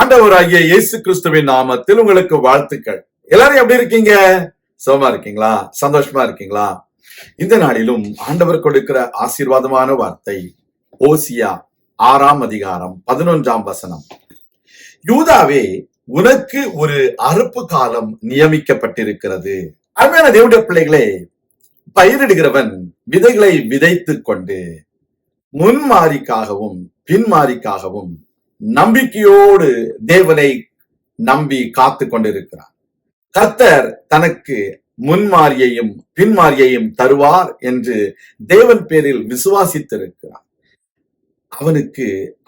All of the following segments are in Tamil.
ஆண்டவராகிய இயேசு கிறிஸ்துவின் நாமத்தில் உங்களுக்கு வாழ்த்துக்கள். எல்லாரும் எப்படி இருக்கீங்க? சுகமா இருக்கீங்களா? சந்தோஷமா இருக்கீங்களா? இந்த நாளிலும் ஆண்டவர் கொடுக்கிற ஆசீர்வாதமான வார்த்தை ஓசியா 6ஆம் அதிகாரம் 11ஆம் வசனம். யூதாவே, உனக்கு ஒரு அறுப்பு காலம் நியமிக்கப்பட்டிருக்கிறது. அருமையான தேவனுடைய பிள்ளைகளே, பயிரிடுகிறவன் விதைகளை விதைத்துக் கொண்டு முன்மாரிக்காகவும் பின்மாரிக்காகவும் நம்பிக்கையோடு தேவனை நம்பி காத்து கொண்டிருக்கிறார். கர்த்தர் தனக்கு முன்மாரியையும் பின்மாரியையும் தருவார் என்று தேவன் பேரில் விசுவாசித்திருக்கிறார். அவனுக்கு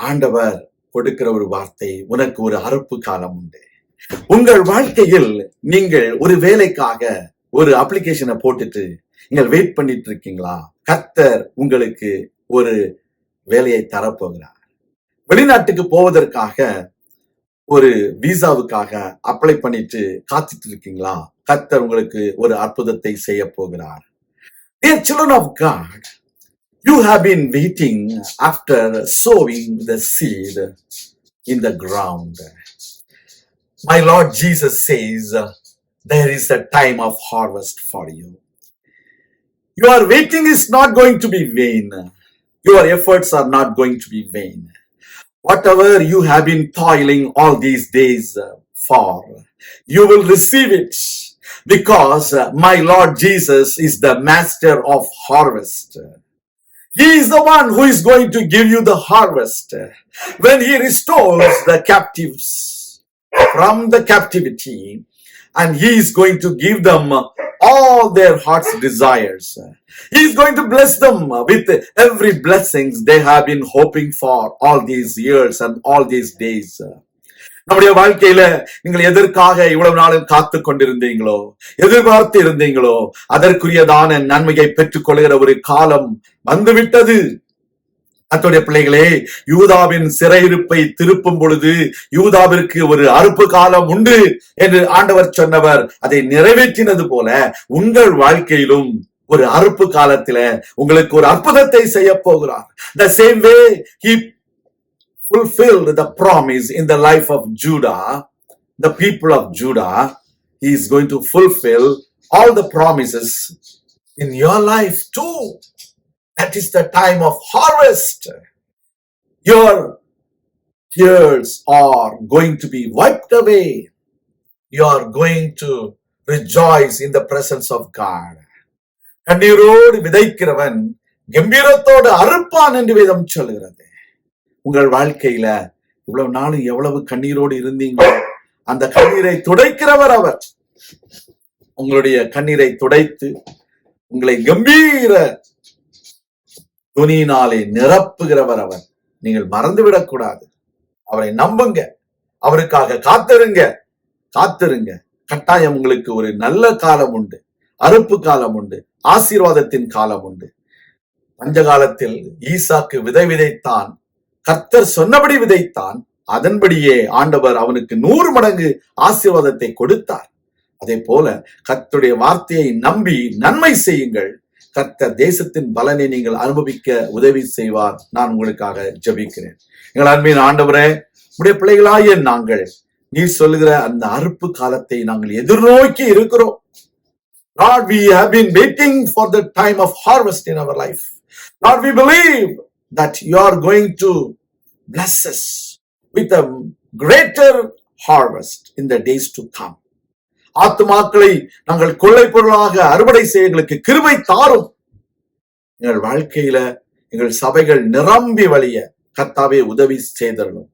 ஆண்டவர் கொடுக்கிற ஒரு வார்த்தை, உனக்கு ஒரு அறுப்பு காலம் உண்டு. உங்கள் வாழ்க்கையில் நீங்கள் ஒரு வேலைக்காக ஒரு அப்ளிகேஷனை போட்டுட்டு நீங்கள் வெயிட் பண்ணிட்டு இருக்கீங்களா? கர்த்தர் உங்களுக்கு ஒரு வேலையை தரப்போகிறார். வெளிநாட்டுக்கு போவதற்காக ஒரு விசாவுக்காக அப்ளை பண்ணிட்டு காத்துட்டு இருக்கீங்களா? கர்த்தர் உங்களுக்கு ஒரு அற்புதத்தை செய்ய போகிறார். Dear children of God, you have been waiting after sowing the seed in the ground. My Lord Jesus says, there is a time of harvest for you. Your waiting is not going to be vain. Your efforts are not going to be vain. Whatever you have been toiling all these days for, you will receive it, because my Lord Jesus is the master of harvest. He is the one who is going to give you the harvest when he restores the captives from the captivity, and he is going to give them all their heart's desires. He is going to bless them with every blessings they have been hoping for all these years and all these days. நம்முடைய வாழ்க்கையில நீங்கள் எதற்காக இவ்வளவு நாளும் காத்து கொண்டிருந்தீங்களோ, எதிர்பார்த்து இருந்தீங்களோ, அதற்குரியதான நன்மையை பெற்றுக் கொள்கிற ஒரு காலம் வந்துவிட்டது. அத்துடைய பிள்ளைகளே, யூதாவின் சிறையிருப்பை திருப்பும் பொழுது யூதாவிற்கு ஒரு அறுப்பு காலம் உண்டு என்று ஆண்டவர் சொன்னவர் அதை நிறைவேற்றினது போல உங்கள் வாழ்க்கையிலும் ஒரு அறுப்பு காலத்தில உங்களுக்கு ஒரு அற்புதத்தை செய்ய போகிறார். The same way he fulfilled the promise in the life of Judah, the people of Judah, he is going to fulfill all the promises in your life too. That is the time of harvest. Your tears are going to be wiped away. You are going to rejoice in the presence of God. கண்ணீரோடு விதைக்கிறவன் கம்பீரத்தோடு அறுப்பான் என்று வேதம் சொல்கிறது. உங்கள் வாழ்க்கையில இவ்வளவு நாளும் எவ்வளவு கண்ணீரோடு இருந்தீங்க, அந்த கண்ணீரை துடைக்கிறவர் அவர். உங்களுடைய கண்ணீரை துடைத்து உங்களை கம்பீர துணியினாலே நிரப்புகிறவர் அவர். நீங்கள் மறந்துவிடக் கூடாது. அவரை நம்புங்க, அவருக்காக காத்திருங்க. கட்டாயம் உங்களுக்கு ஒரு நல்ல காலம் உண்டு, அறுப்பு காலம் உண்டு, ஆசீர்வாதத்தின் காலம் உண்டு. பஞ்சகாலத்தில் ஈசாக்கு விதைத்தான். கர்த்தர் சொன்னபடி விதைத்தான். அதன்படியே ஆண்டவர் அவனுக்கு 100 மடங்கு ஆசீர்வாதத்தை கொடுத்தார். அதே போல கர்த்தருடைய வார்த்தையை நம்பி நன்மை செய்யுங்கள். கர்த்தர் தேசத்தின் பலனை நீங்கள் அனுபவிக்க உதவி செய்வார். நான் உங்களுக்காக ஜெபிக்கிறேன். எங்கள் அன்பின் ஆண்டவரே, உடைய பிள்ளைகளாகிய நாங்கள் நீர் சொல்லுகிற அந்த அறுப்பு காலத்தை நாங்கள் எதிர்நோக்கி இருக்கிறோம். Lord, we have been waiting for the time of harvest in our life. Lord, we believe that you are going to bless us with a greater harvest in the days to come. ஆத்துமாக்களை நாங்கள் கொள்ளை பொருளாக அறுவடை செய்ய எங்களுக்கு கிருபை தாரும். எங்கள் வாழ்க்கையில எங்கள் சபைகள் நிரம்பி வழிய கர்த்தாவே உதவி செய்தரணும்.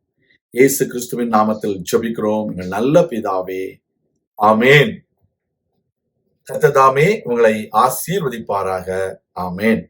இயேசு கிறிஸ்துவின் நாமத்தில் ஜெபிக்கிறோம் எங்கள் நல்ல பிதாவே, ஆமேன். கர்த்தர் தாமே உங்களை ஆசீர்வதிப்பாராக. ஆமேன்.